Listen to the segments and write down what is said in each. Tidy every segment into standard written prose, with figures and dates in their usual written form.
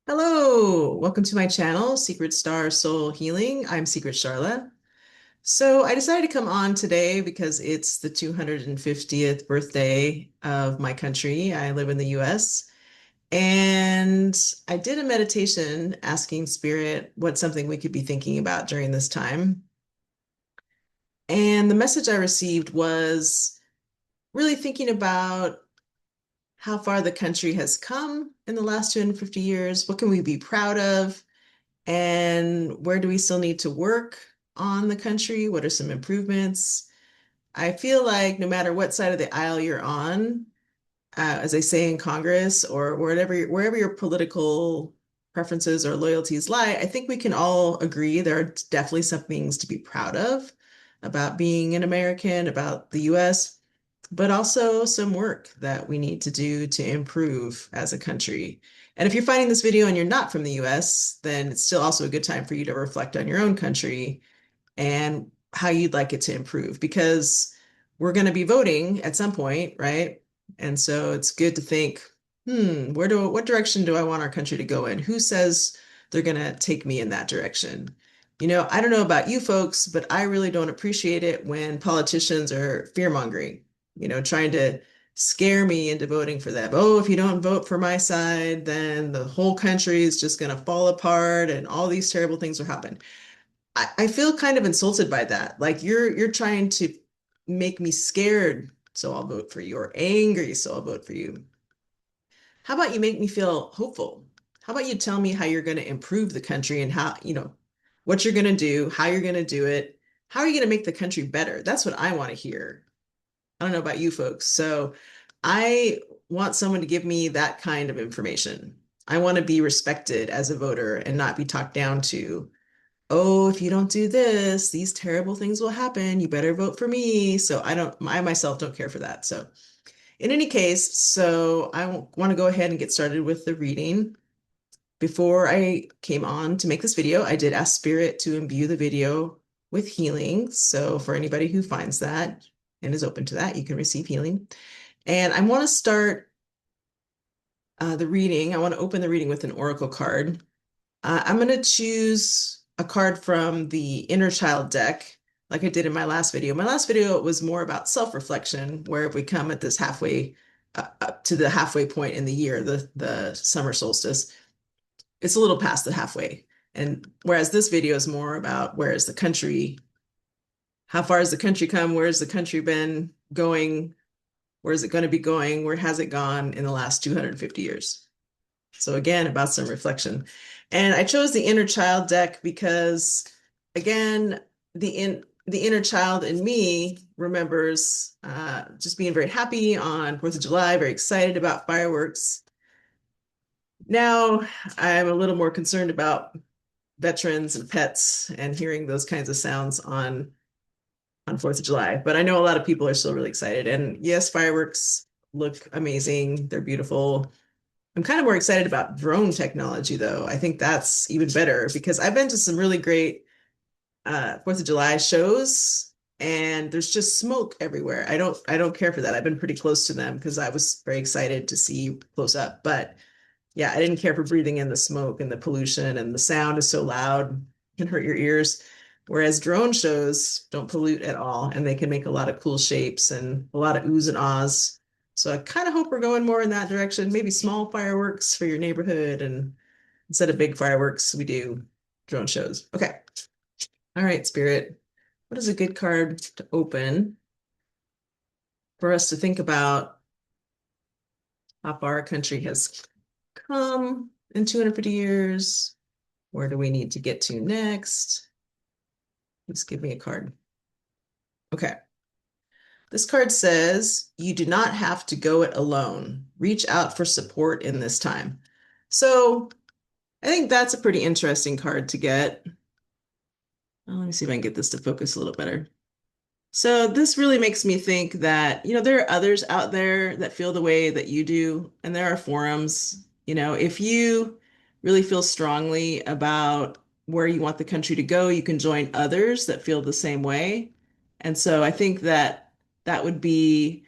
Hello, welcome to my channel, Secret Star Soul Healing. I'm Secret Charla. So I decided to come on today because it's the 250th birthday of my country. I live in the US. And I did a meditation asking Spirit what's something we could be thinking about during this time. And the message I received was really thinking about how far the country has come in the last 250 years. What can we be proud of? And where do we still need to work on the country? What are some improvements? I feel like no matter what side of the aisle you're on, as they say in Congress or wherever your political preferences or loyalties lie, I think we can all agree there are definitely some things to be proud of about being an American, about the US, but also some work that we need to do to improve as a country. And if you're finding this video and you're not from the US, then it's still also a good time for you to reflect on your own country and how you'd like it to improve because we're going to be voting at some point, right? And so it's good to think, what direction do I want our country to go in? Who says they're going to take me in that direction? I don't know about you folks, but I really don't appreciate it when politicians are fear-mongering, trying to scare me into voting for them. Oh, if you don't vote for my side, then the whole country is just going to fall apart and all these terrible things will happen. I feel kind of insulted by that. Like you're trying to make me scared, so I'll vote for you, or angry, so I'll vote for you. How about you make me feel hopeful? How about you tell me how you're going to improve the country and what you're going to do, how you're going to do it, how are you going to make the country better? That's what I want to hear. I don't know about you folks. So I want someone to give me that kind of information. I want to be respected as a voter and not be talked down to. Oh, if you don't do this, these terrible things will happen. You better vote for me. So I myself don't care for that. So in any case, so I want to go ahead and get started with the reading. Before I came on to make this video, I did ask Spirit to imbue the video with healing. So for anybody who finds that and is open to that, you can receive healing. And I want to start the reading. I want to open the reading with an oracle card. I'm going to choose a card from the Inner Child deck, like I did in my last video. My last video was more about self-reflection, where if we come at this halfway, up to the halfway point in the year, the summer solstice, it's a little past the halfway. And whereas this video is more about where is the country, how far has the country come, where has the country been going, where is it going to be going, where has it gone in the last 250 years? So again, about some reflection. And I chose the inner child deck because again, the inner child in me remembers just being very happy on 4th of July, very excited about fireworks. Now I'm a little more concerned about veterans and pets and hearing those kinds of sounds on 4th of July. But I know a lot of people are still really excited. And yes, fireworks look amazing. They're beautiful. I'm kind of more excited about drone technology, though. I think that's even better because I've been to some really great 4th of July shows, and there's just smoke everywhere. I don't care for that. I've been pretty close to them because I was very excited to see close up. But yeah, I didn't care for breathing in the smoke and the pollution, and the sound is so loud, can hurt your ears. Whereas drone shows don't pollute at all, and they can make a lot of cool shapes and a lot of oohs and ahs. So I kind of hope we're going more in that direction. Maybe small fireworks for your neighborhood, and instead of big fireworks, we do drone shows. Okay. All right, Spirit. What is a good card to open for us to think about how far our country has come in 250 years? Where do we need to get to next? Just give me a card. Okay. This card says, you do not have to go it alone. Reach out for support in this time. So I think that's a pretty interesting card to get. Let me see if I can get this to focus a little better. So this really makes me think that, there are others out there that feel the way that you do, and there are forums. If you really feel strongly about where you want the country to go, you can join others that feel the same way. And so I think that that would be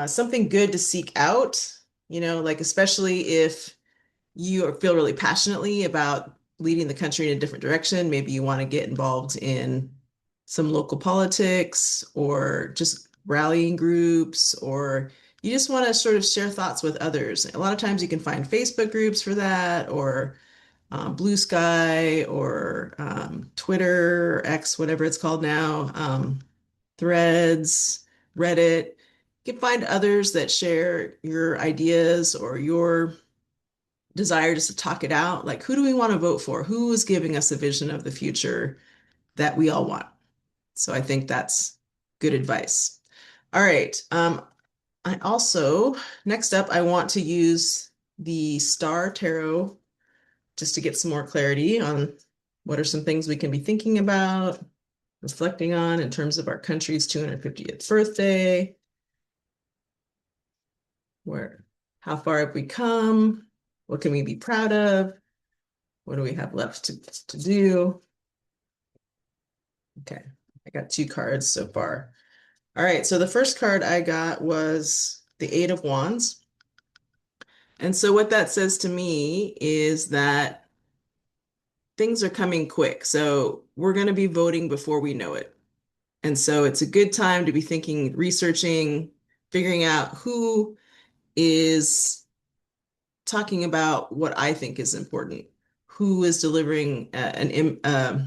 something good to seek out, like especially if you feel really passionately about leading the country in a different direction. Maybe you want to get involved in some local politics or just rallying groups, or you just want to sort of share thoughts with others. A lot of times you can find Facebook groups for that, or Blue Sky, or Twitter, or X, whatever it's called now, Threads, Reddit. You can find others that share your ideas or your desire just to talk it out. Like, who do we want to vote for? Who is giving us a vision of the future that we all want? So I think that's good advice. All right. I also, next up, I want to use the Star Tarot just to get some more clarity on what are some things we can be thinking about, reflecting on in terms of our country's 250th birthday. Where, how far have we come? What can we be proud of? What do we have left to do? Okay, I got two cards so far. All right, so the first card I got was the Eight of Wands. And so what that says to me is that things are coming quick. So we're going to be voting before we know it. And so it's a good time to be thinking, researching, figuring out who is talking about what I think is important, who is delivering a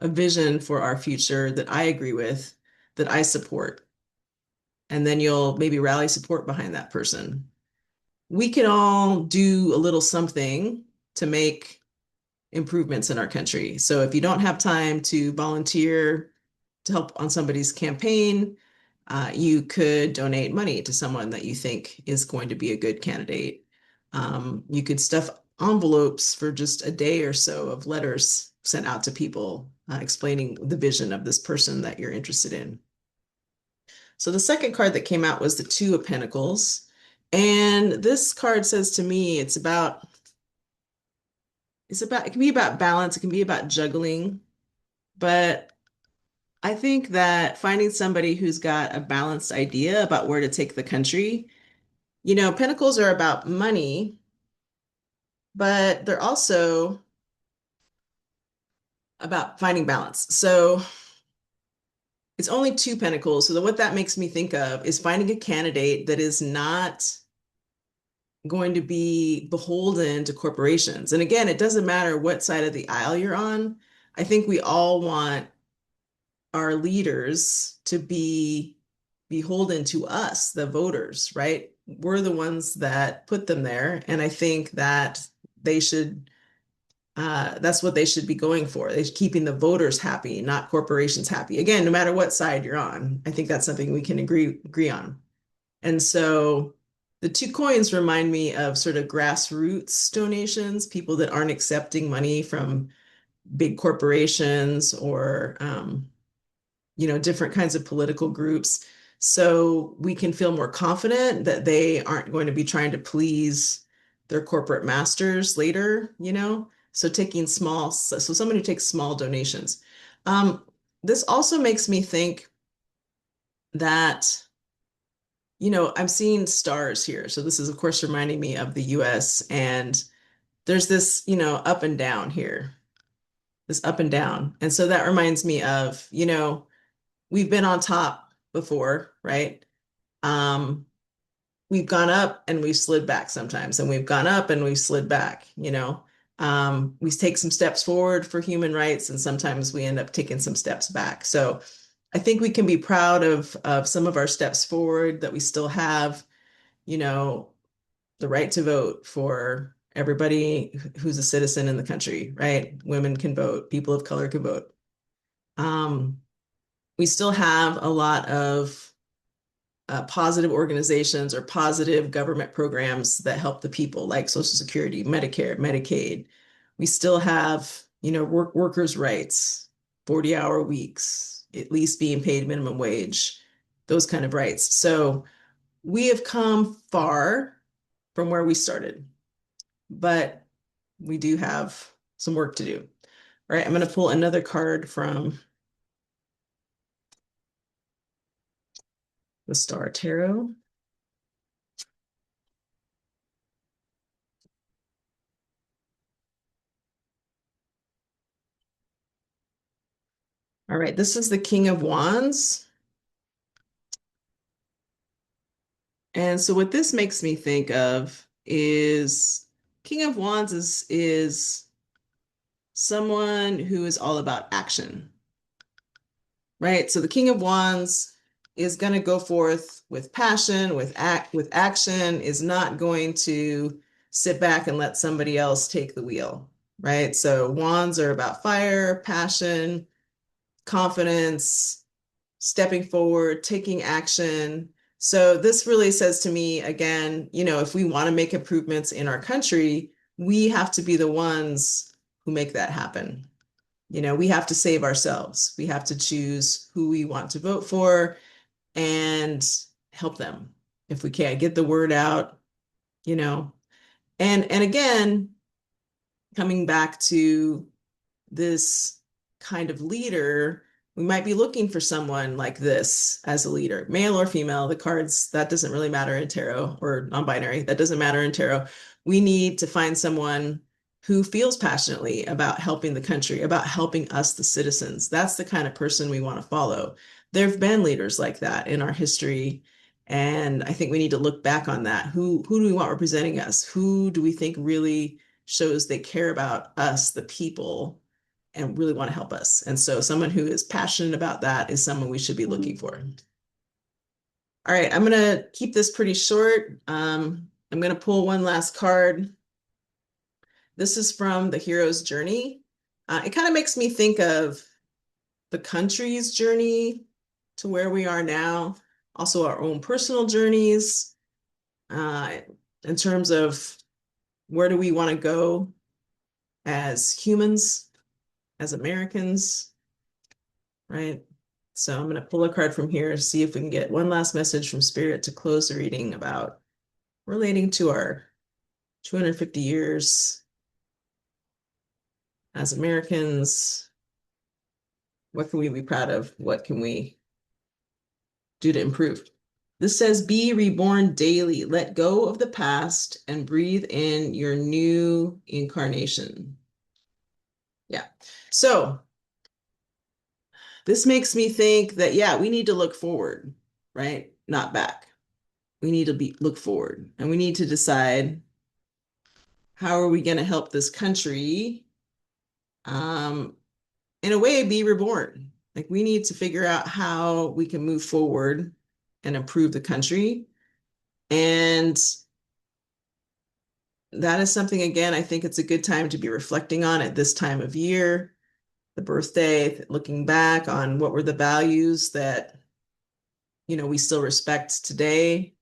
vision for our future that I agree with, that I support. And then you'll maybe rally support behind that person. We can all do a little something to make improvements in our country. So if you don't have time to volunteer to help on somebody's campaign, you could donate money to someone that you think is going to be a good candidate. You could stuff envelopes for just a day or so of letters sent out to people explaining the vision of this person that you're interested in. So the second card that came out was the Two of Pentacles. And this card says to me, it can be about balance, it can be about juggling, but I think that finding somebody who's got a balanced idea about where to take the country, pentacles are about money, but they're also about finding balance. So it's only two pentacles. So what that makes me think of is finding a candidate that is not going to be beholden to corporations. And again, it doesn't matter what side of the aisle you're on. I think we all want our leaders to be beholden to us, the voters, right? We're the ones that put them there. And I think that they should, that's what they should be going for. They're keeping the voters happy, not corporations happy. Again, no matter what side you're on, I think that's something we can agree on. And so the two coins remind me of sort of grassroots donations, people that aren't accepting money from big corporations or different kinds of political groups. So we can feel more confident that they aren't going to be trying to please their corporate masters later. So so someone who takes small donations. This also makes me think that, I'm seeing stars here. So this is, of course, reminding me of the US, and there's this, up and down here, this up and down. And so that reminds me of, we've been on top before, right? Um, we've gone up and we've slid back sometimes, and we've gone up and we've slid back. We take some steps forward for human rights, and sometimes we end up taking some steps back. So I think we can be proud of some of our steps forward, that we still have, you know, the right to vote for everybody who's a citizen in the country, right? Women can vote, people of color can vote. Um, we still have a lot of positive organizations or positive government programs that help the people, like Social Security, Medicare, Medicaid. We still have, workers' rights, 40-hour weeks, at least being paid minimum wage, those kind of rights. So we have come far from where we started, but we do have some work to do. All right, I'm going to pull another card from the Star Tarot. All right, this is the King of Wands. And so what this makes me think of is King of Wands is someone who is all about action, right? So the King of Wands is going to go forth with passion, with action, is not going to sit back and let somebody else take the wheel, right? So wands are about fire, passion, confidence, stepping forward, taking action. So this really says to me, again, if we want to make improvements in our country, we have to be the ones who make that happen. We have to save ourselves. We have to choose who we want to vote for and help them if we can get the word out, you know. And again, coming back to this kind of leader, we might be looking for someone like this as a leader, male or female. The cards, that doesn't really matter in tarot, or non-binary, that doesn't matter in tarot. We need to find someone who feels passionately about helping the country, about helping us, the citizens. That's the kind of person we want to follow. There have been leaders like that in our history. And I think we need to look back on that. Who do we want representing us? Who do we think really shows they care about us, the people, and really want to help us? And so someone who is passionate about that is someone we should be looking for. All right, I'm going to keep this pretty short. I'm going to pull one last card. This is from the hero's journey. It kind of makes me think of the country's journey to where we are now, also our own personal journeys, in terms of where do we want to go as humans, as Americans, right? So I'm going to pull a card from here to see if we can get one last message from Spirit to close the reading about relating to our 250 years as Americans. What can we be proud of? What can we do to improve? This says, be reborn daily. Let go of the past and breathe in your new incarnation. Yeah. So this makes me think that, yeah, we need to look forward, right? Not back. We need to look forward, and we need to decide, how are we going to help this country, um, in a way, be reborn? Like, we need to figure out how we can move forward and improve the country. And that is something, again, I think it's a good time to be reflecting on at this time of year, the birthday, looking back on what were the values that, we still respect today,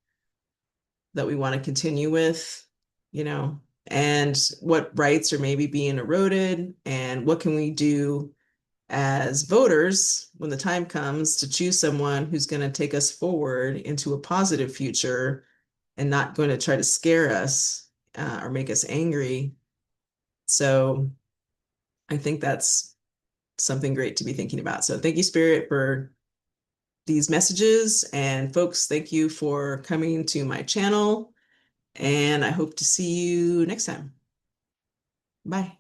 that we want to continue with, and what rights are maybe being eroded, and what can we do as voters when the time comes to choose someone who's going to take us forward into a positive future and not going to try to scare us, or make us angry. So I think that's something great to be thinking about. So thank you, Spirit, for these messages. And folks, thank you for coming to my channel. And I hope to see you next time. Bye.